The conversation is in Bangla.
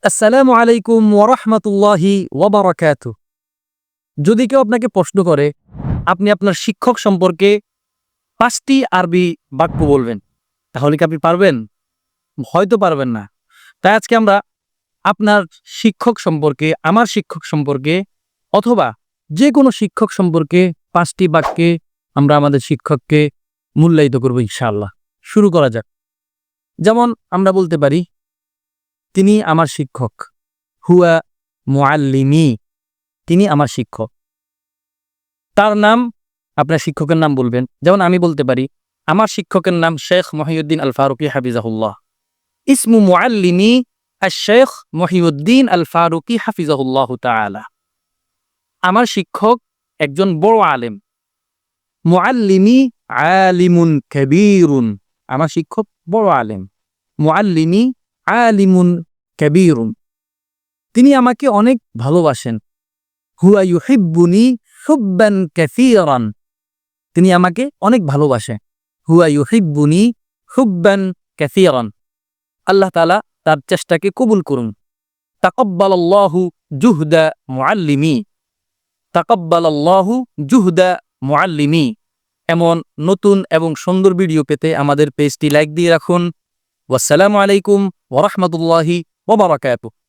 আসসালামু আলাইকুম ওয়া রাহমাতুল্লাহি ওয়া বারাকাতুহু। যদি কেউ আপনাকে প্রশ্ন করে আপনি আপনার শিক্ষক সম্পর্কে ৫টি আরবি বাক্য বলবেন, তাহলে কি আপনি পারবেন? হয়তো পারবেন না। তাই আজকে আমরা আপনার শিক্ষক সম্পর্কে, আমার শিক্ষক সম্পর্কে অথবা যেকোনো শিক্ষক সম্পর্কে ৫টি বাক্যে আমরা আমাদের শিক্ষককে মূল্যায়িত করব ইনশাআল্লাহ। শুরু করা যাক। যেমন আমরা বলতে পারি, তিনি আমার শিক্ষক। হুয়া মুআল্লিমি। তিনি আমার শিক্ষক। তার নাম, আপনার শিক্ষকের নাম বলবেন। যেমন আমি বলতে পারি, আমার শিক্ষকের নাম শেখ মহিউদ্দিন আল ফারুকি হাফিজাহুল্লাহ। ইসমু মুআল্লিমি আশ-শেখ মহিউদ্দিন আল ফারুকি হাফিজাহুল্লাহু তাআলা। আমার শিক্ষক একজন বড় আলেম। মুআল্লিমি আলিমুন কাবীরুন। আমার শিক্ষক বড় আলেম। মুআল্লিমি আলিমুন কাবীরুন। তিনি আমাকে অনেক ভালোবাসেন। হুয়া ইউহিব্বুনি হুব্বান কাসীরান। তিনি আমাকে অনেক ভালোবাসেন। হুয়া ইউহিব্বুনি হুব্বান কাসীরান। আল্লাহ তাআলা তার চেষ্টাকে কবুল করুন। তাকাব্বালাল্লাহু জুহদা মুআল্লিমি। তাকাব্বালাল্লাহু জুহদা মুআল্লিমি। এমন নতুন এবং সুন্দর ভিডিও পেতে আমাদের পেজটি লাইক দিয়ে রাখুন। ওয়াসসালামু আলাইকুম ওয়া রাহমাতুল্লাহি ওয়া বারাকাতুহু।